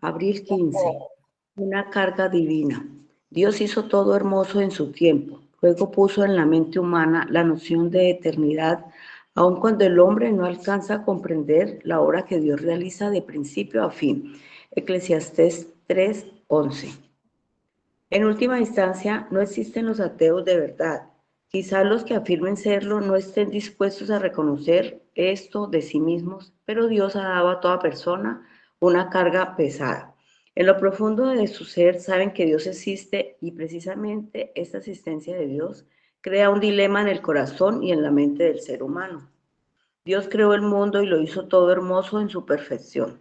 Abril 15. Una carga divina. Dios hizo todo hermoso en su tiempo. Luego puso en la mente humana la noción de eternidad, aun cuando el hombre no alcanza a comprender la obra que Dios realiza de principio a fin. Eclesiastés 3:11. En última instancia, no existen los ateos de verdad. Quizá los que afirmen serlo no estén dispuestos a reconocer esto de sí mismos, pero Dios ha dado a toda persona una carga pesada. En lo profundo de su ser saben que Dios existe y precisamente esta existencia de Dios crea un dilema en el corazón y en la mente del ser humano. Dios creó el mundo y lo hizo todo hermoso en su perfección.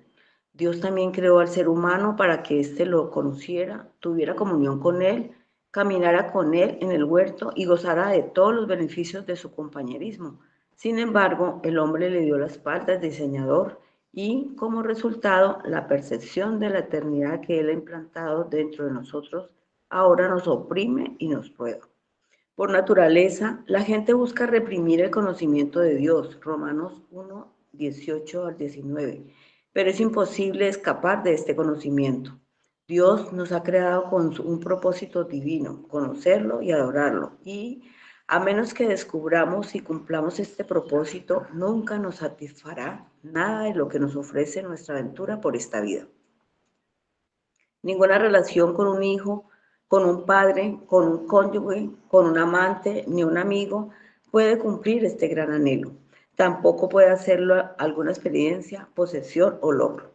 Dios también creó al ser humano para que éste lo conociera, tuviera comunión con él, caminara con él en el huerto y gozara de todos los beneficios de su compañerismo. Sin embargo, el hombre le dio la espalda al diseñador y, como resultado, la percepción de la eternidad que él ha implantado dentro de nosotros ahora nos oprime y nos prueba. Por naturaleza, la gente busca reprimir el conocimiento de Dios, Romanos 1, 18 al 19, pero es imposible escapar de este conocimiento. Dios nos ha creado con un propósito divino, conocerlo y adorarlo, y a menos que descubramos y cumplamos este propósito, nunca nos satisfará nada de lo que nos ofrece nuestra aventura por esta vida. Ninguna relación con un hijo, con un padre, con un cónyuge, con un amante, ni un amigo puede cumplir este gran anhelo. Tampoco puede hacerlo alguna experiencia, posesión o logro.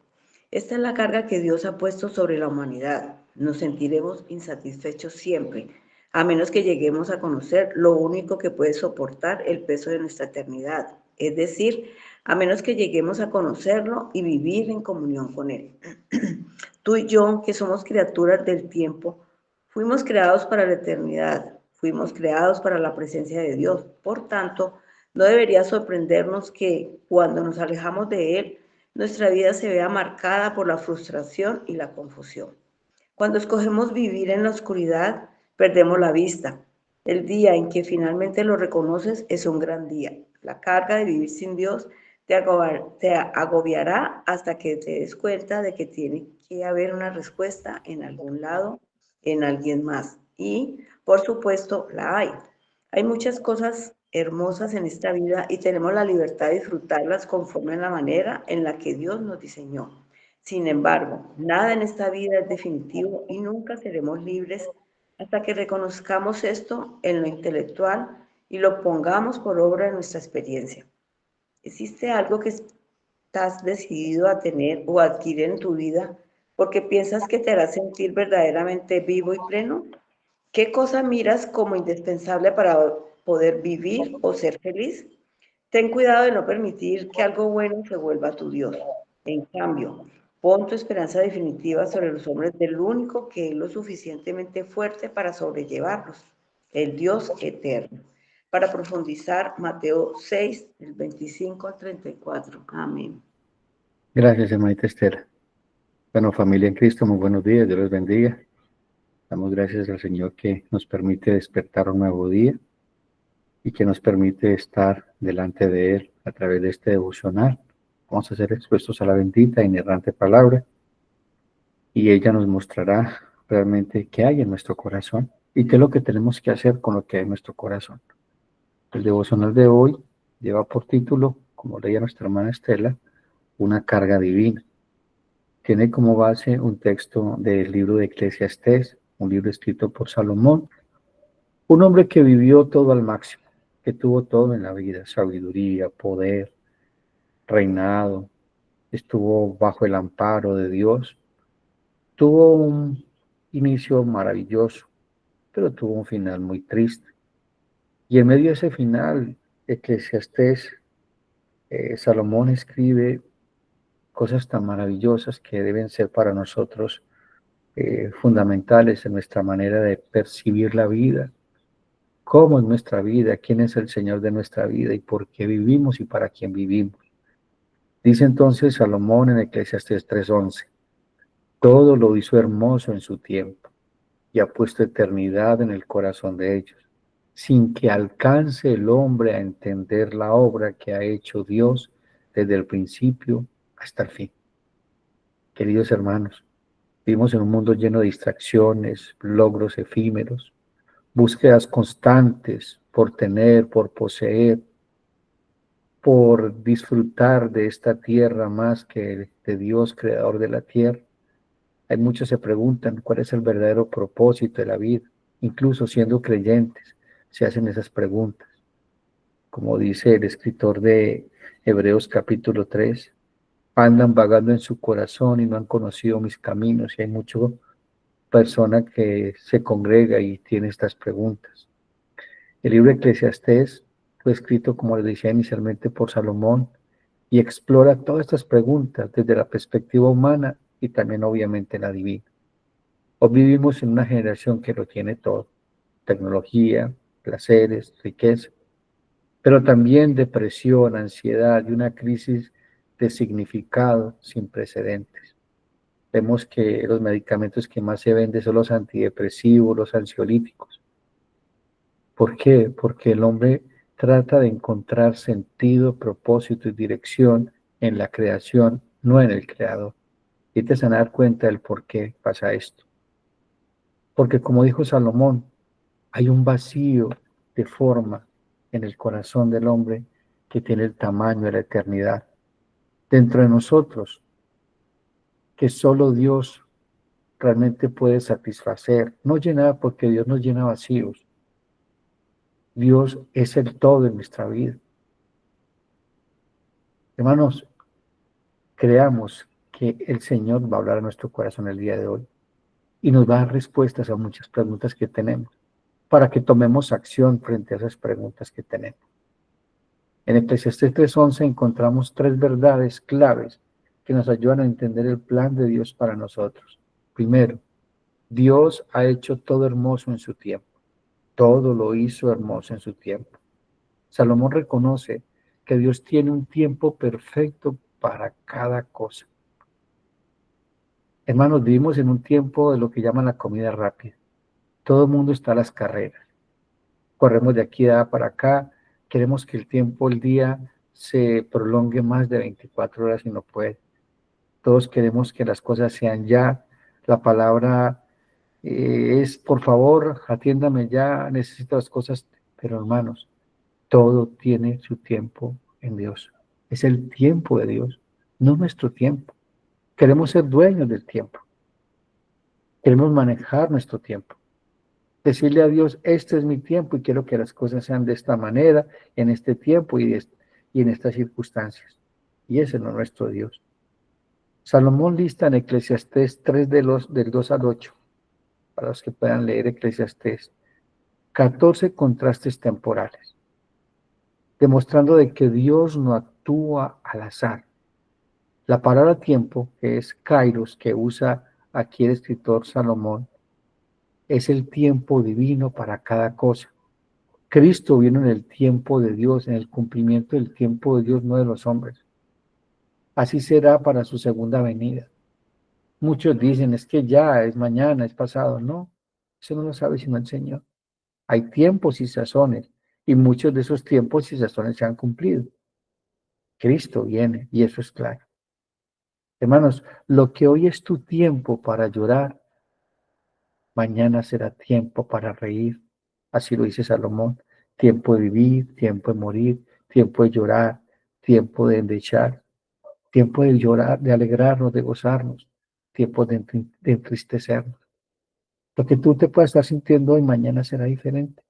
Esta es la carga que Dios ha puesto sobre la humanidad. Nos sentiremos insatisfechos siempre, a menos que lleguemos a conocer lo único que puede soportar el peso de nuestra eternidad, es decir, a menos que lleguemos a conocerlo y vivir en comunión con Él. Tú y yo, que somos criaturas del tiempo, fuimos creados para la eternidad, fuimos creados para la presencia de Dios. Por tanto, no debería sorprendernos que cuando nos alejamos de Él, nuestra vida se vea marcada por la frustración y la confusión. Cuando escogemos vivir en la oscuridad, perdemos la vista. El día en que finalmente lo reconoces es un gran día. La carga de vivir sin Dios te agobiará hasta que te des cuenta de que tiene que haber una respuesta en algún lado, en alguien más. Y, por supuesto, la hay. Hay muchas cosas hermosas en esta vida y tenemos la libertad de disfrutarlas conforme a la manera en la que Dios nos diseñó. Sin embargo, nada en esta vida es definitivo y nunca seremos libres hasta que reconozcamos esto en lo intelectual y lo pongamos por obra en nuestra experiencia. ¿Existe algo que estás decidido a tener o adquirir en tu vida porque piensas que te hará sentir verdaderamente vivo y pleno? ¿Qué cosa miras como indispensable para poder vivir o ser feliz? Ten cuidado de no permitir que algo bueno se vuelva tu Dios. En cambio, pon tu esperanza definitiva sobre los hombres del único que es lo suficientemente fuerte para sobrellevarlos, el Dios eterno. Para profundizar, Mateo 6, del 25 al 34. Amén. Gracias, hermanita Estela. Bueno, familia en Cristo, muy buenos días, Dios les bendiga. Damos gracias al Señor que nos permite despertar un nuevo día y que nos permite estar delante de Él a través de este devocional. Vamos a ser expuestos a la bendita e inerrante palabra y ella nos mostrará realmente qué hay en nuestro corazón y qué es lo que tenemos que hacer con lo que hay en nuestro corazón. El devocional de hoy lleva por título, como leía nuestra hermana Estela, una carga divina. Tiene como base un texto del libro de Eclesiastés, un libro escrito por Salomón, un hombre que vivió todo al máximo, que tuvo todo en la vida, sabiduría, poder, reinado, estuvo bajo el amparo de Dios, tuvo un inicio maravilloso, pero tuvo un final muy triste. Y en medio de ese final, Eclesiastés, Salomón escribe cosas tan maravillosas que deben ser para nosotros fundamentales en nuestra manera de percibir la vida, cómo es nuestra vida, quién es el Señor de nuestra vida y por qué vivimos y para quién vivimos. Dice entonces Salomón en Eclesiastés 3:11, todo lo hizo hermoso en su tiempo y ha puesto eternidad en el corazón de ellos, sin que alcance el hombre a entender la obra que ha hecho Dios desde el principio hasta el fin. Queridos hermanos, Vivimos en un mundo lleno de distracciones, logros efímeros, búsquedas constantes por tener, por poseer, por disfrutar de esta tierra más que de Dios, creador de la tierra. Hay muchos se preguntan cuál es el verdadero propósito de la vida. Incluso siendo creyentes, se hacen esas preguntas. Como dice el escritor de Hebreos capítulo 3, andan vagando en su corazón y no han conocido mis caminos. Y hay mucha persona que se congrega y tiene estas preguntas. El libro de Eclesiastés fue escrito, como les decía inicialmente, por Salomón y explora todas estas preguntas desde la perspectiva humana y también obviamente la divina. Hoy vivimos en una generación que lo tiene todo: tecnología, placeres, riqueza, pero también depresión, ansiedad y una crisis de significado sin precedentes. Vemos que los medicamentos que más se venden son los antidepresivos, los ansiolíticos. ¿Por qué? Porque el hombre trata de encontrar sentido, propósito y dirección en la creación, no en el creador. Y te van a dar cuenta del por qué pasa esto. Porque como dijo Salomón, hay un vacío de forma en el corazón del hombre que tiene el tamaño de la eternidad. Dentro de nosotros, que solo Dios realmente puede satisfacer, no llenar, porque Dios nos llena vacíos. Dios es el todo en nuestra vida. Hermanos, creamos que el Señor va a hablar a nuestro corazón el día de hoy y nos va a dar respuestas a muchas preguntas que tenemos, para que tomemos acción frente a esas preguntas que tenemos. En Eclesiastés 3:11 encontramos 3 verdades claves que nos ayudan a entender el plan de Dios para nosotros. Primero, Dios ha hecho todo hermoso en su tiempo. Todo lo hizo hermoso en su tiempo. Salomón reconoce que Dios tiene un tiempo perfecto para cada cosa. Hermanos, vivimos en un tiempo de lo que llaman la comida rápida. Todo el mundo está a las carreras. Corremos de aquí para acá. Queremos que el tiempo, el día, se prolongue más de 24 horas y no puede. Todos queremos que las cosas sean ya. La palabra es, por favor, atiéndame ya, necesito las cosas. Pero hermanos, todo tiene su tiempo en Dios. Es el tiempo de Dios, no nuestro tiempo. Queremos ser dueños del tiempo. Queremos manejar nuestro tiempo. Decirle a Dios, este es mi tiempo y quiero que las cosas sean de esta manera, en este tiempo y en estas circunstancias. Y ese no es nuestro Dios. Salomón lista en Eclesiastés 3 del 2 al 8, para los que puedan leer Eclesiastés, 14 contrastes temporales, demostrando de que Dios no actúa al azar. La palabra tiempo, que es kairos, que usa aquí el escritor Salomón, es el tiempo divino para cada cosa. Cristo vino en el tiempo de Dios, en el cumplimiento del tiempo de Dios, no de los hombres. Así será para su segunda venida. Muchos dicen, es que ya, es mañana, es pasado. No, eso no lo sabe sino el Señor. Hay tiempos y sazones, y muchos de esos tiempos y sazones se han cumplido. Cristo viene, y eso es claro. Hermanos, lo que hoy es tu tiempo para llorar, mañana será tiempo para reír. Así lo dice Salomón. Tiempo de vivir, tiempo de morir, tiempo de llorar, tiempo de endechar, tiempo de llorar, de alegrarnos, de gozarnos, tiempo de entristecernos. Lo que tú te puedas estar sintiendo hoy, mañana será diferente,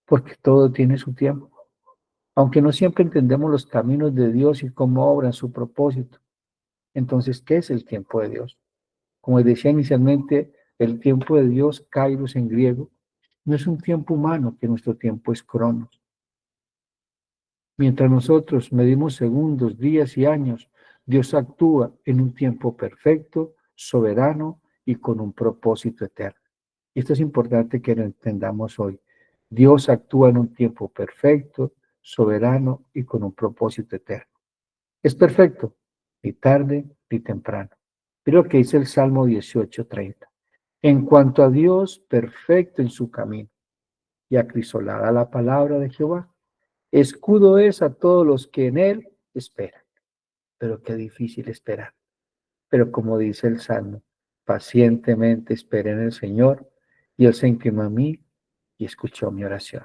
porque todo tiene su tiempo. Aunque no siempre entendemos los caminos de Dios y cómo obra su propósito. Entonces, ¿qué es el tiempo de Dios? Como decía inicialmente, el tiempo de Dios, kairos en griego, no es un tiempo humano, que nuestro tiempo es cronos. Mientras nosotros medimos segundos, días y años, Dios actúa en un tiempo perfecto, soberano y con un propósito eterno. Y esto es importante que lo entendamos hoy. Dios actúa en un tiempo perfecto, soberano y con un propósito eterno. Es perfecto, ni tarde ni temprano. Mira lo que dice el Salmo 18:30. En cuanto a Dios, perfecto en su camino y acrisolada la palabra de Jehová. Escudo es a todos los que en él esperan. Pero qué difícil esperar. Pero como dice el Salmo, Pacientemente esperé en el Señor y Él se inclinó a mí y escuchó mi oración.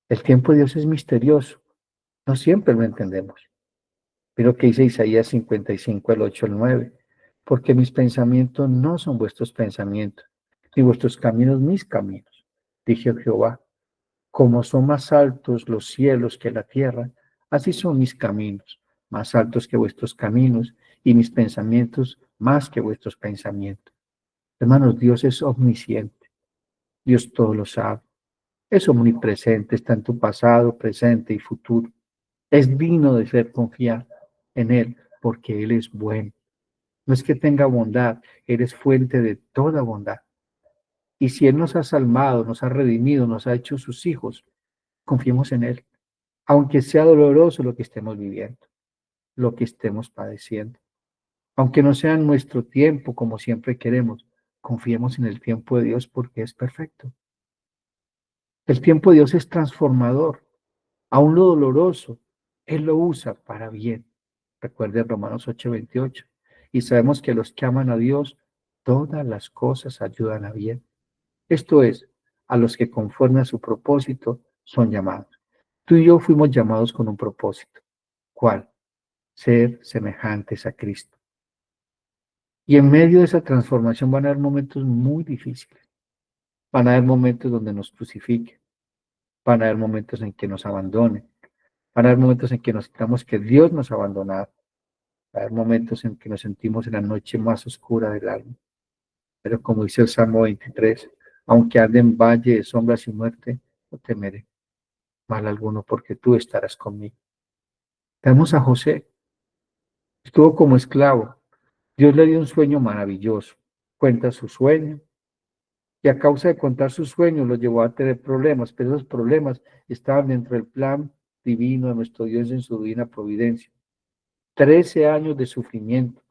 El tiempo de Dios es misterioso. No siempre lo entendemos. Pero que dice Isaías 55, el 8, el 9. Porque mis pensamientos no son vuestros pensamientos, ni vuestros caminos mis caminos, dije Jehová. Como son más altos los cielos que la tierra, así son mis caminos, más altos que vuestros caminos, y mis pensamientos más que vuestros pensamientos. Hermanos, Dios es omnisciente, Dios todo lo sabe, es omnipresente, está en tu pasado, presente y futuro. Es digno de ser confiado en Él, porque Él es bueno. No es que tenga bondad, Él es fuente de toda bondad. Y si Él nos ha salvado, nos ha redimido, nos ha hecho sus hijos, confiemos en Él. Aunque sea doloroso lo que estemos viviendo, lo que estemos padeciendo, aunque no sea en nuestro tiempo como siempre queremos, confiemos en el tiempo de Dios porque es perfecto. El tiempo de Dios es transformador, aún lo doloroso, Él lo usa para bien. Recuerde Romanos 8:28. Y sabemos que los que aman a Dios, todas las cosas ayudan a bien. Esto es, a los que conforme a su propósito son llamados. Tú y yo fuimos llamados con un propósito. ¿Cuál? Ser semejantes a Cristo. Y en medio de esa transformación van a haber momentos muy difíciles. Van a haber momentos donde nos crucifiquen. Van a haber momentos en que nos abandonen. Van a haber momentos en que nos sintamos que Dios nos ha abandonado. Va a haber momentos en que nos sentimos en la noche más oscura del alma. Pero como dice el Salmo 23, aunque ande en valle de sombras y muerte, no temeré mal alguno porque tú estarás conmigo. Tenemos a José. Estuvo como esclavo. Dios le dio un sueño maravilloso. Cuenta su sueño y a causa de contar sus sueños lo llevó a tener problemas, pero esos problemas estaban dentro del plan divino de nuestro Dios en su divina providencia. 13 años de sufrimiento.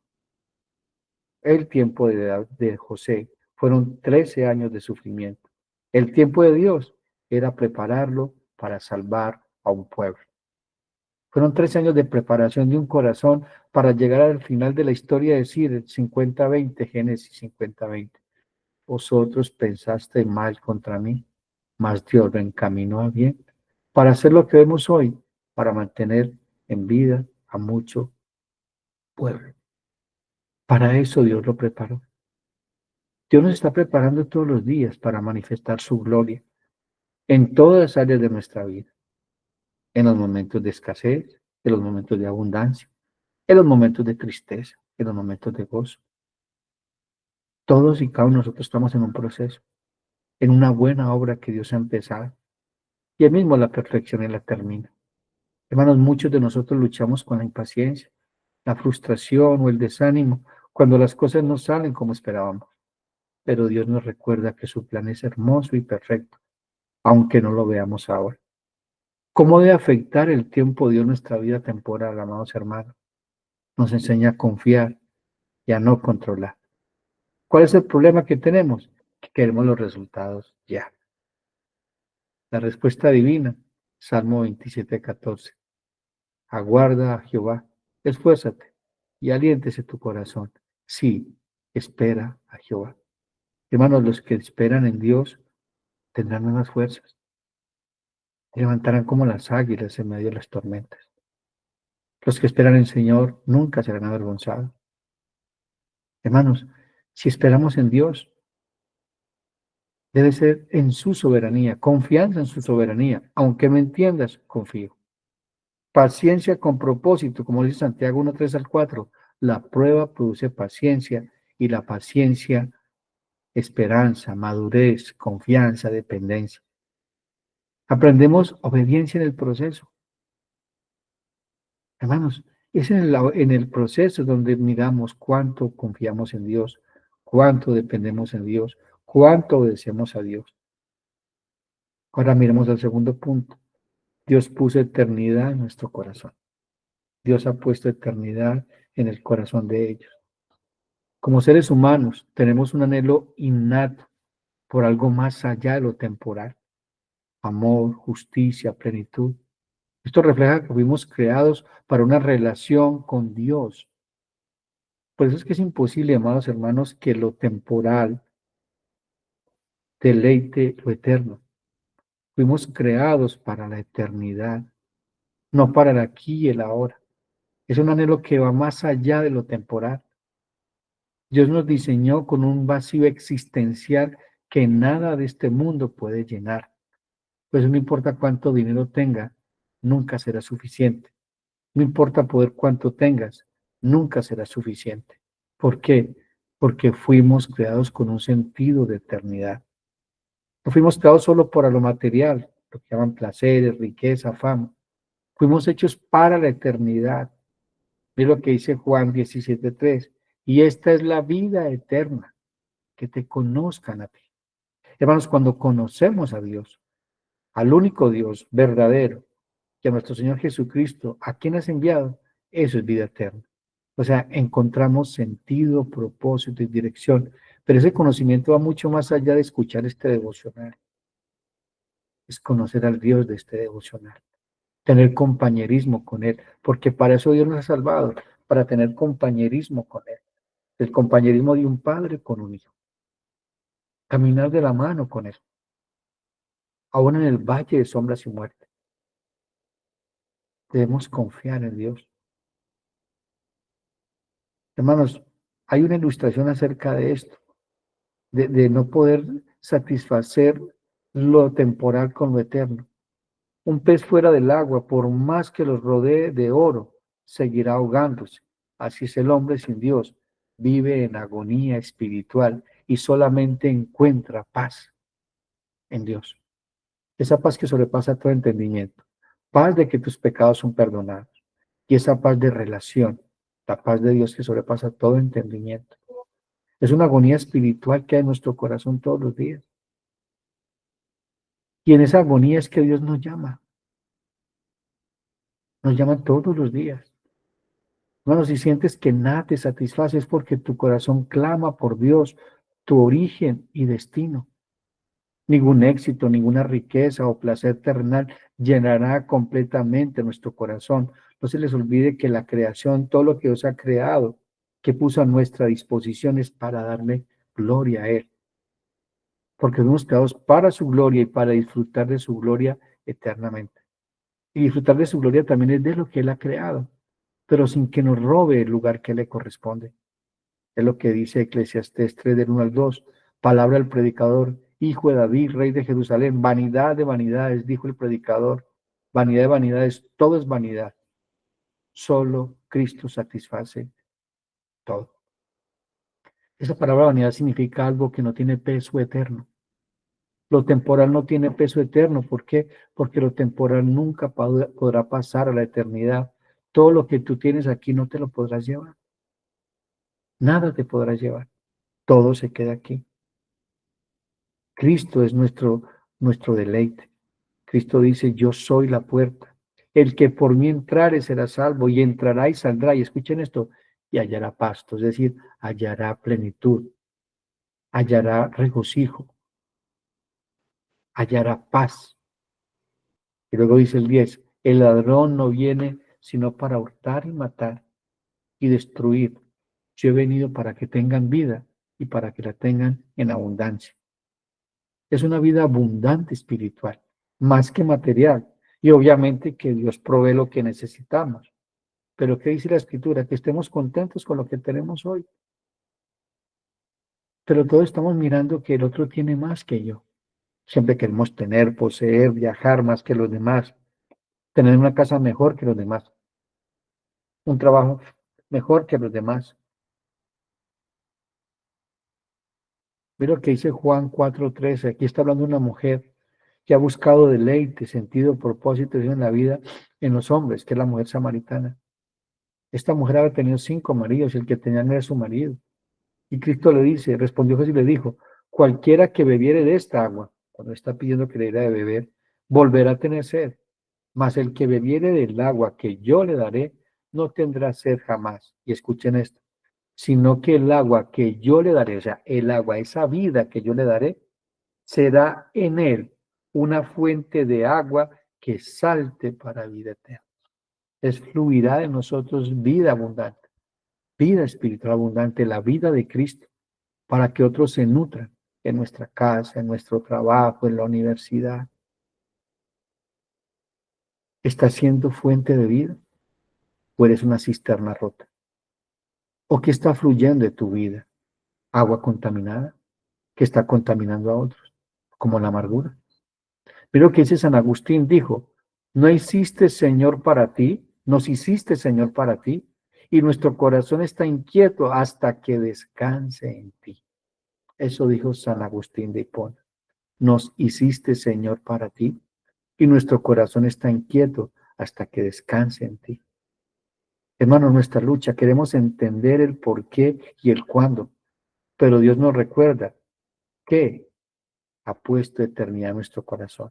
El tiempo de edad de José fueron 13 años de sufrimiento. El tiempo de Dios era prepararlo para salvar a un pueblo. Fueron 13 años de preparación de un corazón para llegar al final de la historia, decir 50-20, Génesis 50-20. Vosotros pensaste mal contra mí, mas Dios lo encaminó a bien, para hacer lo que vemos hoy, para mantener en vida a mucho pueblo. Para eso Dios lo preparó. Dios nos está preparando todos los días para manifestar su gloria en todas las áreas de nuestra vida, en los momentos de escasez, en los momentos de abundancia, en los momentos de tristeza, en los momentos de gozo. Todos y cada uno de nosotros estamos en un proceso, en una buena obra que Dios ha empezado, y Él mismo la perfecciona y la termina. Hermanos, muchos de nosotros luchamos con la impaciencia, la frustración o el desánimo cuando las cosas no salen como esperábamos. Pero Dios nos recuerda que su plan es hermoso y perfecto, aunque no lo veamos ahora. ¿Cómo debe afectar el tiempo de Dios nuestra vida temporal, amados hermanos? Nos enseña a confiar y a no controlar. ¿Cuál es el problema que tenemos? Que queremos los resultados ya. La respuesta divina, Salmo 27:14. Aguarda a Jehová, esfuérzate y aliéntese tu corazón. Sí, espera a Jehová. Hermanos, los que esperan en Dios tendrán nuevas fuerzas. Se levantarán como las águilas en medio de las tormentas. Los que esperan en el Señor nunca serán avergonzados. Hermanos, si esperamos en Dios, debe ser en su soberanía, confianza en su soberanía. Aunque no entiendas, confío. Paciencia con propósito, como dice Santiago 1:3-4. La prueba produce paciencia y la paciencia, esperanza, madurez, confianza, dependencia. Aprendemos obediencia en el proceso. Hermanos, es en el proceso donde miramos cuánto confiamos en Dios, cuánto dependemos en Dios, cuánto obedecemos a Dios. Ahora miremos al segundo punto. Dios puso eternidad en nuestro corazón. Dios ha puesto eternidad en el corazón de ellos. Como seres humanos, tenemos un anhelo innato por algo más allá de lo temporal. Amor, justicia, plenitud. Esto refleja que fuimos creados para una relación con Dios. Por eso es que es imposible, amados hermanos, que lo temporal deleite lo eterno. Fuimos creados para la eternidad, no para el aquí y el ahora. Es un anhelo que va más allá de lo temporal. Dios nos diseñó con un vacío existencial que nada de este mundo puede llenar. Pues no importa cuánto dinero tenga, nunca será suficiente. No importa poder cuánto tengas, nunca será suficiente. ¿Por qué? Porque fuimos creados con un sentido de eternidad. No fuimos creados solo para lo material, lo que llaman placeres, riqueza, fama. Fuimos hechos para la eternidad. Mira lo que dice Juan 17:3. Y esta es la vida eterna, que te conozcan a ti. Hermanos, cuando conocemos a Dios, al único Dios verdadero, que a nuestro Señor Jesucristo, a quien has enviado, eso es vida eterna. O sea, encontramos sentido, propósito y dirección. Pero ese conocimiento va mucho más allá de escuchar este devocional. Es conocer al Dios de este devocional, tener compañerismo con Él, porque para eso Dios nos ha salvado, para tener compañerismo con Él. El compañerismo de un padre con un hijo. Caminar de la mano con Él, aún en el valle de sombras y muerte. Debemos confiar en Dios. Hermanos, hay una ilustración acerca de esto, de no poder satisfacer lo temporal con lo eterno. Un pez fuera del agua, por más que los rodee de oro, seguirá ahogándose. Así es el hombre sin Dios. Vive en agonía espiritual y solamente encuentra paz en Dios. Esa paz que sobrepasa todo entendimiento. Paz de que tus pecados son perdonados. Y esa paz de relación. La paz de Dios que sobrepasa todo entendimiento. Es una agonía espiritual que hay en nuestro corazón todos los días. Y en esa agonía es que Dios nos llama. Nos llama todos los días. Bueno, si sientes que nada te satisface es porque tu corazón clama por Dios, tu origen y destino. Ningún éxito, ninguna riqueza o placer terrenal llenará completamente nuestro corazón. No se les olvide que la creación, todo lo que Dios ha creado, que puso a nuestra disposición es para darle gloria a Él. Porque fuimos creados para su gloria y para disfrutar de su gloria eternamente. Y disfrutar de su gloria también es de lo que Él ha creado, pero sin que nos robe el lugar que le corresponde. Es lo que dice Eclesiastés 3, del 1 al 2. Palabra del predicador, hijo de David, rey de Jerusalén. Vanidad de vanidades, dijo el predicador. Vanidad de vanidades, todo es vanidad. Solo Cristo satisface todo. Esa palabra vanidad significa algo que no tiene peso eterno. Lo temporal no tiene peso eterno. ¿Por qué? Porque lo temporal nunca podrá pasar a la eternidad. Todo lo que tú tienes aquí no te lo podrás llevar. Nada te podrás llevar. Todo se queda aquí. Cristo es nuestro deleite. Cristo dice, yo soy la puerta. El que por mí entrare será salvo y entrará y saldrá. Y escuchen esto, y hallará pasto, es decir, hallará plenitud, hallará regocijo, hallará paz. Y luego dice el 10, el ladrón no viene sino para hurtar y matar y destruir. Yo he venido para que tengan vida y para que la tengan en abundancia. Es una vida abundante espiritual, más que material. Y obviamente que Dios provee lo que necesitamos. Pero ¿qué dice la Escritura? Que estemos contentos con lo que tenemos hoy. Pero todos estamos mirando que el otro tiene más que yo. Siempre queremos tener, poseer, viajar más que los demás, tener una casa mejor que los demás, un trabajo mejor que los demás. Mira lo que dice Juan 4:13. Aquí está hablando una mujer que ha buscado deleite, sentido, propósito en la vida en los hombres, que es la mujer samaritana. Esta mujer había tenido 5 maridos y el que tenía no era su marido. Y Cristo le dice, respondió Jesús y le dijo, cualquiera que bebiere de esta agua, cuando está pidiendo que le diera de beber, volverá a tener sed. Mas el que bebiere del agua que yo le daré, no tendrá sed jamás. Y escuchen esto, sino que el agua que yo le daré, o sea, el agua, esa vida que yo le daré, será en él una fuente de agua que salte para vida eterna. Es fluirá de nosotros vida abundante. vida espiritual abundante, la vida de Cristo, para que otros se nutran en nuestra casa, en nuestro trabajo, en la universidad. ¿Estás siendo fuente de vida o eres una cisterna rota? ¿O qué está fluyendo de tu vida? ¿Agua contaminada que está contaminando a otros, como la amargura? Pero que dice San Agustín, dijo, no hiciste Señor para ti, nos hiciste Señor para ti, y nuestro corazón está inquieto hasta que descanse en ti. Eso dijo San Agustín de Hipona. Nos hiciste Señor para ti, y nuestro corazón está inquieto hasta que descanse en ti. Hermano, nuestra lucha, queremos entender el por qué y el cuándo, pero Dios nos recuerda que ha puesto eternidad en nuestro corazón.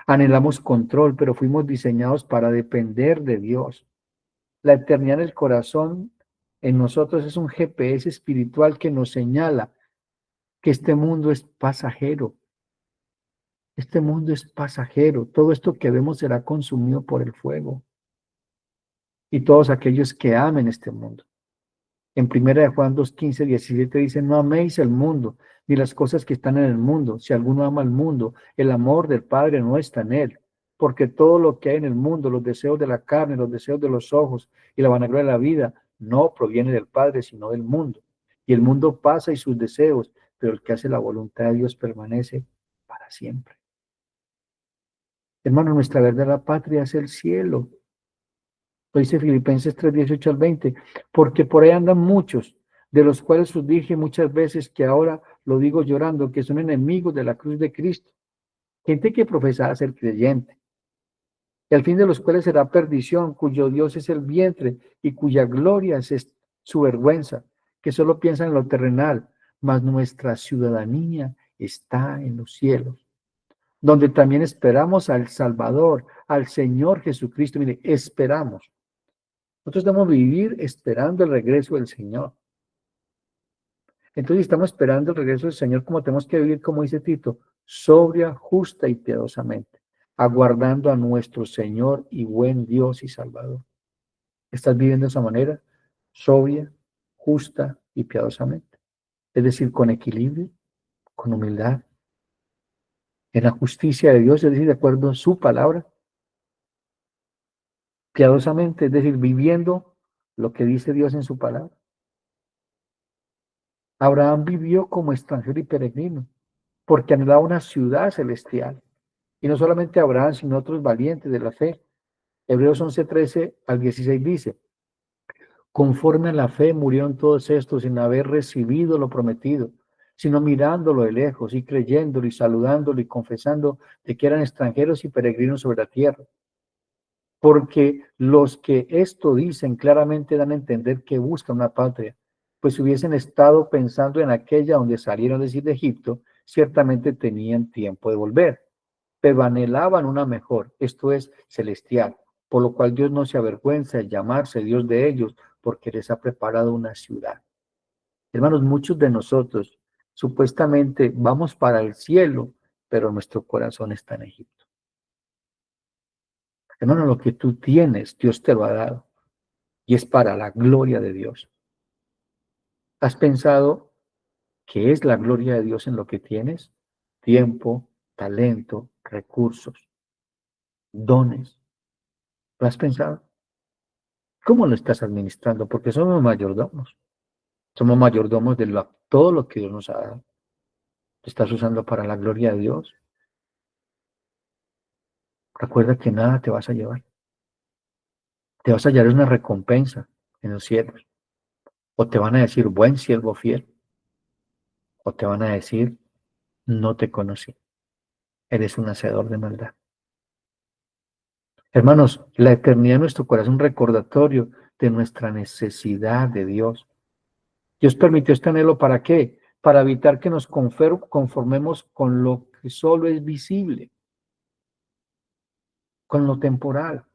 Anhelamos control, pero fuimos diseñados para depender de Dios. La eternidad en el corazón, en nosotros, es un GPS espiritual que nos señala que este mundo es pasajero. Este mundo es pasajero. Todo esto que vemos será consumido por el fuego. Y todos aquellos que amen este mundo. En 1 Juan 2:15, 17 dice, no améis el mundo, ni las cosas que están en el mundo. Si alguno ama el mundo, el amor del Padre no está en él. Porque todo lo que hay en el mundo, los deseos de la carne, los deseos de los ojos y la vanagloria de la vida, no proviene del Padre, sino del mundo. Y el mundo pasa y sus deseos, pero el que hace la voluntad de Dios permanece para siempre. Hermano, nuestra verdadera patria es el cielo. Lo dice Filipenses 3:18-20, porque por ahí andan muchos, de los cuales os dije muchas veces que ahora lo digo llorando, que son enemigos de la cruz de Cristo. Gente que profesa ser creyente, y al fin de los cuales será perdición, cuyo Dios es el vientre y cuya gloria es su vergüenza, que solo piensan en lo terrenal, mas nuestra ciudadanía está en los cielos, donde también esperamos al Salvador, al Señor Jesucristo. Mire, esperamos. Nosotros debemos vivir esperando el regreso del Señor. Entonces estamos esperando el regreso del Señor, como tenemos que vivir, como dice Tito, sobria, justa y piadosamente, aguardando a nuestro Señor y buen Dios y Salvador. ¿Estás viviendo de esa manera? Sobria, justa y piadosamente. Es decir, con equilibrio, con humildad, en la justicia de Dios, es decir, de acuerdo a su palabra, piadosamente, es decir, viviendo lo que dice Dios en su palabra. Abraham vivió como extranjero y peregrino, porque anhelaba una ciudad celestial. Y no solamente Abraham, sino otros valientes de la fe. Hebreos 11:13-16 dice, conforme a la fe murieron todos estos sin haber recibido lo prometido, sino mirándolo de lejos y creyéndolo y saludándolo y confesando de que eran extranjeros y peregrinos sobre la tierra. Porque los que esto dicen claramente dan a entender que buscan una patria, pues si hubiesen estado pensando en aquella donde salieron de Egipto, ciertamente tenían tiempo de volver, pero anhelaban una mejor, esto es, celestial, por lo cual Dios no se avergüenza de llamarse Dios de ellos, porque les ha preparado una ciudad. Hermanos, muchos de nosotros supuestamente vamos para el cielo, pero nuestro corazón está en Egipto. Hermano, lo que tú tienes, Dios te lo ha dado, y es para la gloria de Dios. ¿Has pensado qué es la gloria de Dios en lo que tienes? Tiempo, talento, recursos, dones. ¿Lo has pensado? ¿Cómo lo estás administrando? Porque somos mayordomos. Somos mayordomos de todo lo que Dios nos ha dado. ¿Lo estás usando para la gloria de Dios? Recuerda que nada te vas a llevar. Te vas a llevar una recompensa en los cielos. O te van a decir, buen siervo fiel. O te van a decir, no te conocí. Eres un hacedor de maldad. Hermanos, la eternidad de nuestro corazón es un recordatorio de nuestra necesidad de Dios. Dios permitió este anhelo ¿para qué? Para evitar que nos conformemos con lo que solo es visible, con lo temporal.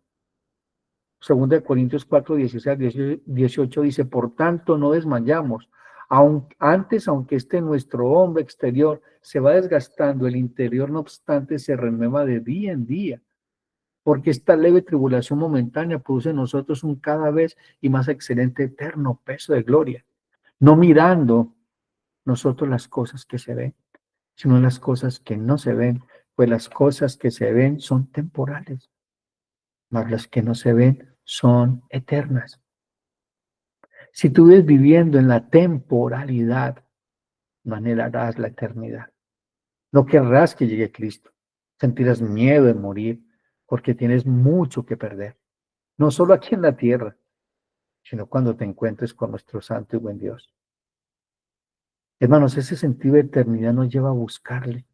Segunda de Corintios 4:16-18 dice, por tanto no desmayamos, aunque nuestro hombre exterior se va desgastando, el interior no obstante se renueva de día en día, porque esta leve tribulación momentánea produce en nosotros un cada vez y más excelente eterno peso de gloria, no mirando nosotros las cosas que se ven, sino las cosas que no se ven, pues las cosas que se ven son temporales, mas las que no se ven son eternas. Si tú vives viviendo en la temporalidad, no anhelarás la eternidad. No querrás que llegue Cristo. Sentirás miedo de morir porque tienes mucho que perder. No solo aquí en la tierra, sino cuando te encuentres con nuestro santo y buen Dios. Hermanos, ese sentido de eternidad nos lleva a buscarle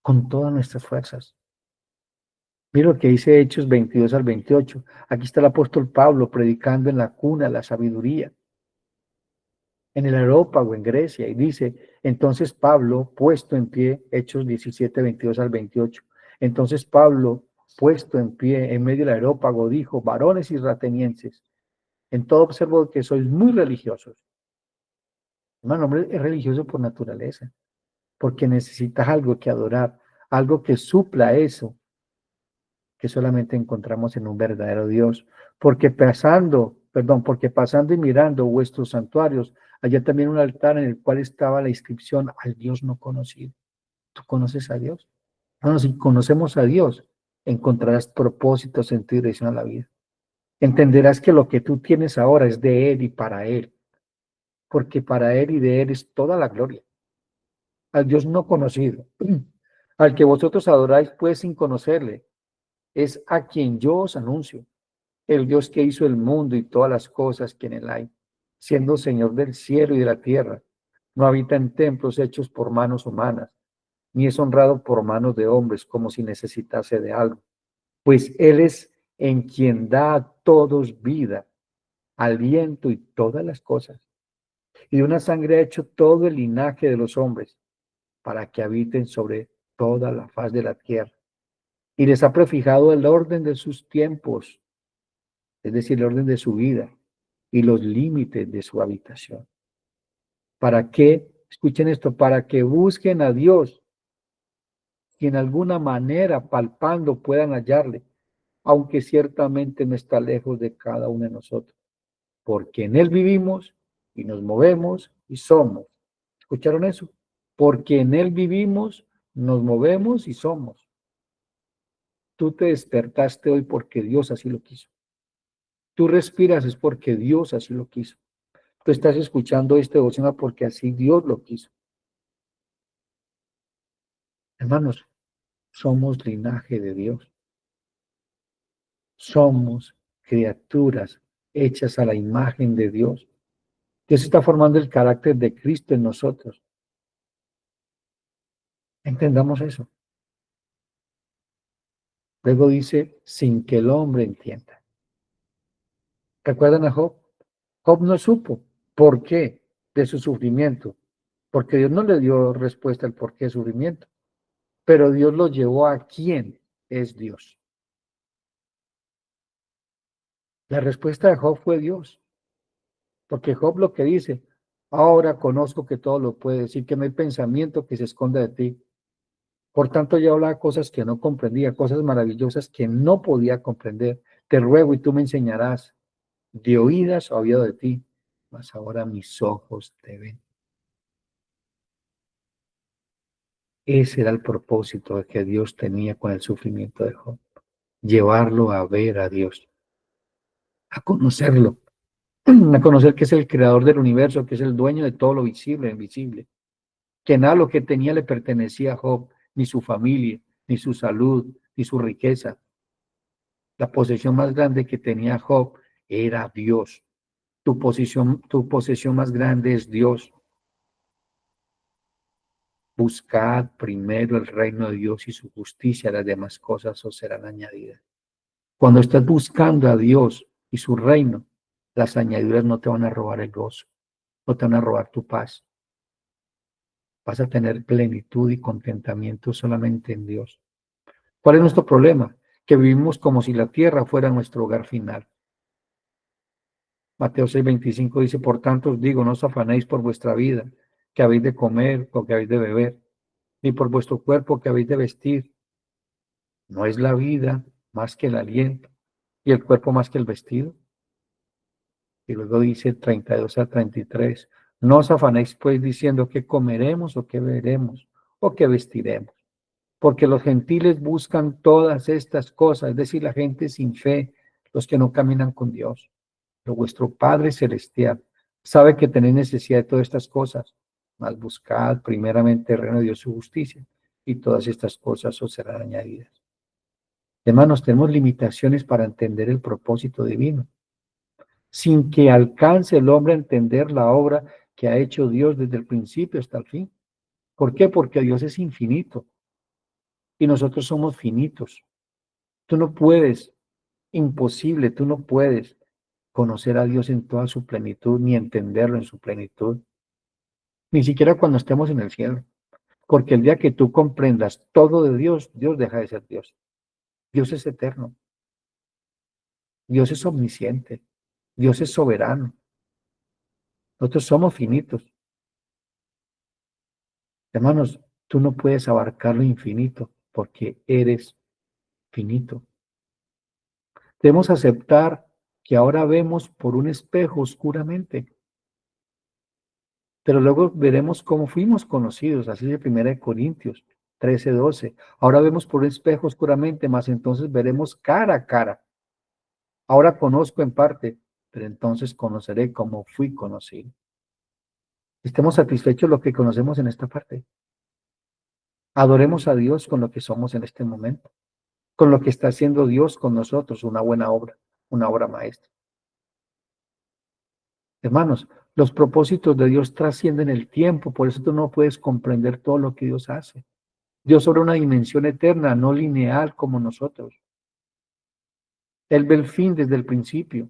con todas nuestras fuerzas. Mira lo que dice Hechos 22 al 28. Aquí está el apóstol Pablo predicando en la cuna de la sabiduría, en el Areópago, en Grecia, y dice, entonces Pablo, puesto en pie, Hechos 17, 22 al 28, entonces Pablo, puesto en pie en medio del Areópago, dijo, varones israelíes, en todo observo que sois muy religiosos. Hermano, hombre es religioso por naturaleza, porque necesitas algo que adorar, algo que supla eso que solamente encontramos en un verdadero Dios. Porque pasando y mirando vuestros santuarios, había también un altar en el cual estaba la inscripción al Dios no conocido. ¿Tú conoces a Dios? Bueno, si conocemos a Dios, encontrarás propósito, sentido y dirección a la vida. Entenderás que lo que tú tienes ahora es de Él y para Él, porque para Él y de Él es toda la gloria. Al Dios no conocido, al que vosotros adoráis pues sin conocerle, es a quien yo os anuncio, el Dios que hizo el mundo y todas las cosas que en él hay, siendo Señor del cielo y de la tierra. No habita en templos hechos por manos humanas, ni es honrado por manos de hombres como si necesitase de algo, pues Él es en quien da a todos vida, aliento y todas las cosas. Y de una sangre ha hecho todo el linaje de los hombres, para que habiten sobre toda la faz de la tierra. Y les ha prefijado el orden de sus tiempos, es decir, el orden de su vida y los límites de su habitación. ¿Para qué? Escuchen esto, para que busquen a Dios y en alguna manera palpando puedan hallarle, aunque ciertamente no está lejos de cada uno de nosotros, porque en Él vivimos y nos movemos y somos. ¿Escucharon eso? Porque en Él vivimos, nos movemos y somos. Tú te despertaste hoy porque Dios así lo quiso. Tú respiras es porque Dios así lo quiso. Tú estás escuchando este devocional porque así Dios lo quiso. Hermanos, somos linaje de Dios. Somos criaturas hechas a la imagen de Dios. Dios está formando el carácter de Cristo en nosotros. Entendamos eso. Luego dice, sin que el hombre entienda. ¿Recuerdan a Job? Job no supo por qué de su sufrimiento, porque Dios no le dio respuesta al por qué de sufrimiento, pero Dios lo llevó a quién es Dios. La respuesta de Job fue Dios, porque Job lo que dice, ahora conozco que todo lo puede decir, que no hay pensamiento que se esconda de ti. Por tanto, yo hablaba cosas que no comprendía, cosas maravillosas que no podía comprender. Te ruego y tú me enseñarás. De oídas había oído de ti, mas ahora mis ojos te ven. Ese era el propósito que Dios tenía con el sufrimiento de Job. Llevarlo a ver a Dios, a conocerlo, a conocer que es el creador del universo, que es el dueño de todo lo visible e invisible. Que nada lo que tenía le pertenecía a Job, ni su familia, ni su salud, ni su riqueza. La posesión más grande que tenía Job era Dios. Tu posesión más grande es Dios. Buscad primero el reino de Dios y su justicia, las demás cosas os serán añadidas. Cuando estás buscando a Dios y su reino, las añadiduras no te van a robar el gozo, no te van a robar tu paz. Vas a tener plenitud y contentamiento solamente en Dios. ¿Cuál es nuestro problema? Que vivimos como si la tierra fuera nuestro hogar final. Mateo 6:25 dice, por tanto os digo, no os afanéis por vuestra vida, que habéis de comer o que habéis de beber, ni por vuestro cuerpo que habéis de vestir. ¿No es la vida más que el aliento y el cuerpo más que el vestido. Y luego dice 32 al 33, no os afanéis pues diciendo qué comeremos o qué beberemos o qué vestiremos, porque los gentiles buscan todas estas cosas, es decir, la gente sin fe, los que no caminan con Dios. Pero vuestro Padre Celestial sabe que tenéis necesidad de todas estas cosas, mas buscad primeramente el reino de Dios y su justicia, y todas estas cosas os serán añadidas. Hermanos, tenemos limitaciones para entender el propósito divino, sin que alcance el hombre a entender la obra que ha hecho Dios desde el principio hasta el fin. ¿Por qué? Porque Dios es infinito y nosotros somos finitos. Tú no puedes, imposible, tú no puedes conocer a Dios en toda su plenitud, ni entenderlo en su plenitud, ni siquiera cuando estemos en el cielo. Porque el día que tú comprendas todo de Dios, Dios deja de ser Dios. Dios es eterno, Dios es omnisciente, Dios es soberano. Nosotros somos finitos. Hermanos, tú no puedes abarcar lo infinito porque eres finito. Debemos aceptar que ahora vemos por un espejo oscuramente, pero luego veremos cómo fuimos conocidos, así de 1 Corintios 13:12. Ahora vemos por un espejo oscuramente, mas entonces veremos cara a cara. Ahora conozco en parte, pero entonces conoceré como fui conocido. Estemos satisfechos de lo que conocemos en esta parte. Adoremos a Dios con lo que somos en este momento, con lo que está haciendo Dios con nosotros, una buena obra, una obra maestra. Hermanos, los propósitos de Dios trascienden el tiempo, por eso tú no puedes comprender todo lo que Dios hace. Dios sobre una dimensión eterna, no lineal como nosotros. Él ve el fin desde el principio.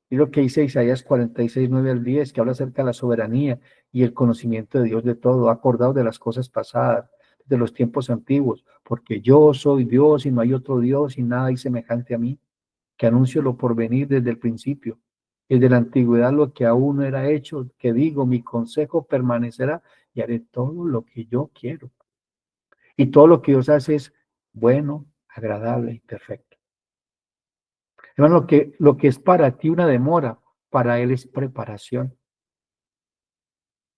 Y lo que dice Isaías 46:9 al 10, que habla acerca de la soberanía y el conocimiento de Dios de todo, acordado de las cosas pasadas, de los tiempos antiguos, porque yo soy Dios y no hay otro Dios y nada hay semejante a mí, que anuncio lo por venir desde el principio, y desde la antigüedad lo que aún no era hecho, que digo, mi consejo permanecerá y haré todo lo que yo quiero. Y todo lo que Dios hace es bueno, agradable y perfecto. Hermano, lo que es para ti una demora, para Él es preparación.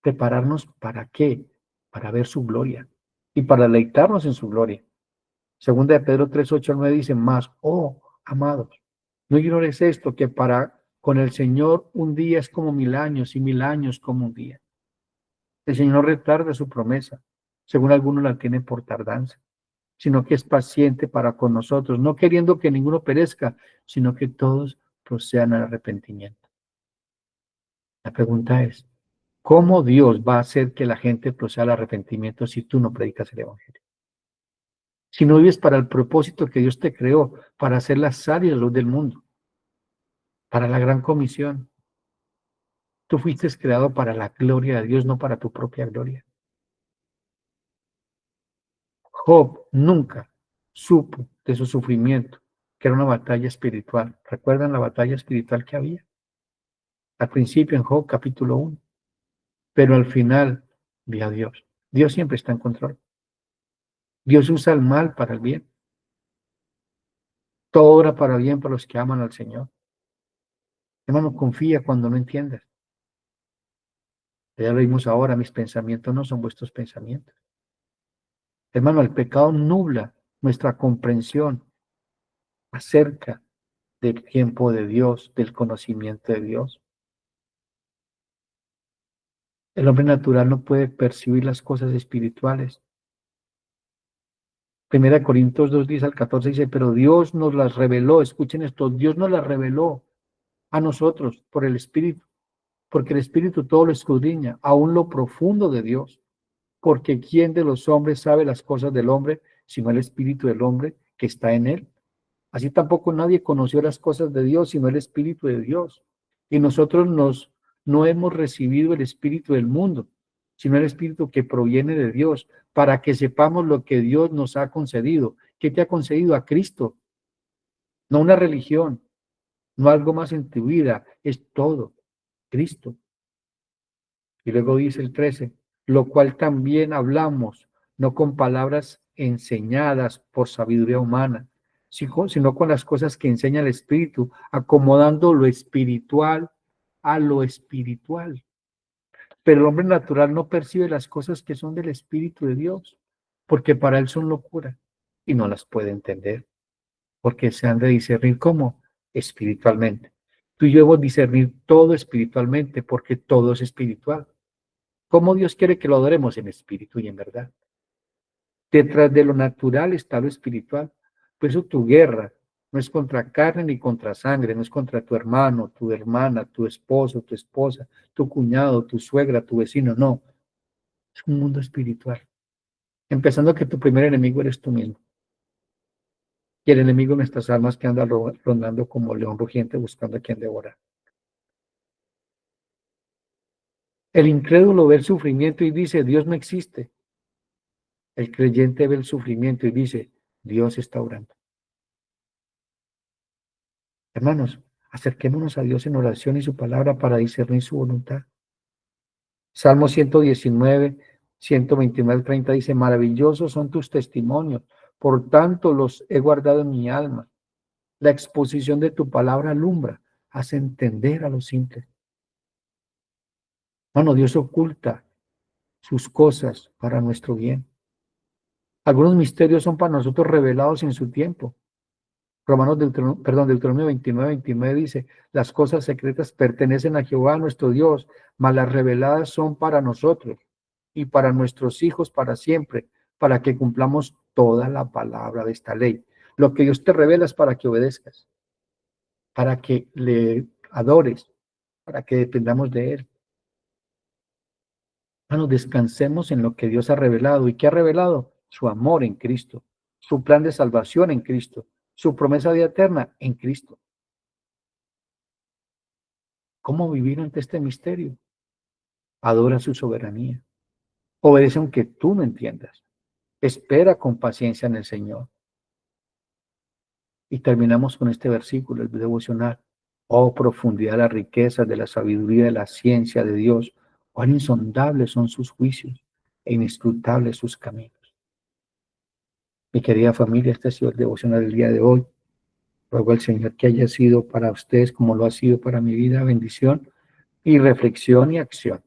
¿Prepararnos para qué? Para ver su gloria y para deleitarnos en su gloria. Segunda de Pedro 3:8 al 9 dice, más, oh, amados, no ignores esto, que para con el Señor un día es como 1000 años y 1000 años como un día. El Señor no retarda su promesa, según algunos la tienen por tardanza, sino que es paciente para con nosotros, no queriendo que ninguno perezca, sino que todos procedan al arrepentimiento. La pregunta es, ¿cómo Dios va a hacer que la gente proceda al arrepentimiento si tú no predicas el Evangelio? Si no vives para el propósito que Dios te creó, para hacer la sal y la luz del mundo, para la gran comisión. Tú fuiste creado para la gloria de Dios, no para tu propia gloria. Job nunca supo de su sufrimiento, que era una batalla espiritual. ¿Recuerdan la batalla espiritual que había? Al principio en Job capítulo 1, pero al final vi a Dios. Dios siempre está en control. Dios usa el mal para el bien. Todo obra para bien para los que aman al Señor. Hermano, confía cuando no entiendas. Ya lo vimos ahora, mis pensamientos no son vuestros pensamientos. Hermano, el pecado nubla nuestra comprensión acerca del tiempo de Dios, del conocimiento de Dios. El hombre natural no puede percibir las cosas espirituales. Primera de Corintios 2:10 al 14 dice, pero Dios nos las reveló, escuchen esto, Dios nos las reveló a nosotros por el Espíritu, porque el Espíritu todo lo escudriña, aún lo profundo de Dios, porque ¿quién de los hombres sabe las cosas del hombre, sino el Espíritu del hombre que está en él? Así tampoco nadie conoció las cosas de Dios, sino el Espíritu de Dios. Y nosotros no hemos recibido el Espíritu del mundo, sino el Espíritu que proviene de Dios, para que sepamos lo que Dios nos ha concedido. ¿Qué te ha concedido? A Cristo, no una religión, no algo más en tu vida, es todo, Cristo. Y luego dice el 13, lo cual también hablamos, no con palabras enseñadas por sabiduría humana, sino con las cosas que enseña el Espíritu, acomodando lo espiritual a lo espiritual. Pero el hombre natural no percibe las cosas que son del Espíritu de Dios, porque para él son locura y no las puede entender, porque se han de discernir como espiritualmente. Tú y yo debemos discernir todo espiritualmente, porque todo es espiritual. ¿Cómo Dios quiere que lo adoremos? En espíritu y en verdad. Detrás de lo natural está lo espiritual. Por eso tu guerra no es contra carne ni contra sangre, no es contra tu hermano, tu hermana, tu esposo, tu esposa, tu cuñado, tu suegra, tu vecino, no. Es un mundo espiritual. Empezando que tu primer enemigo eres tú mismo. Y el enemigo de nuestras almas que anda rondando como león rugiente buscando a quien devorar. El incrédulo ve el sufrimiento y dice, Dios no existe. El creyente ve el sufrimiento y dice, Dios está orando. Hermanos, acerquémonos a Dios en oración y su palabra para discernir su voluntad. Salmo 119, 129 al 30 dice, maravillosos son tus testimonios, por tanto los he guardado en mi alma. La exposición de tu palabra alumbra, hace entender a los simples. Hermano, Dios oculta sus cosas para nuestro bien. Algunos misterios son para nosotros revelados en su tiempo. Deuteronomio 29 dice, las cosas secretas pertenecen a Jehová nuestro Dios, mas las reveladas son para nosotros y para nuestros hijos para siempre, para que cumplamos toda la palabra de esta ley. Lo que Dios te revela es para que obedezcas, para que le adores, para que dependamos de Él. Hermanos, descansemos en lo que Dios ha revelado. ¿Y qué ha revelado? Su amor en Cristo, su plan de salvación en Cristo, su promesa de vida eterna en Cristo. ¿Cómo vivir ante este misterio? Adora su soberanía. Obedece aunque tú no entiendas. Espera con paciencia en el Señor. Y terminamos con este versículo, el devocional. Oh, profundidad, la riqueza de la sabiduría, de la ciencia de Dios. Cuán insondables son sus juicios e inescrutables sus caminos. Mi querida familia, este ha sido el devocional del día de hoy. Ruego al Señor que haya sido para ustedes como lo ha sido para mi vida, bendición y reflexión y acción.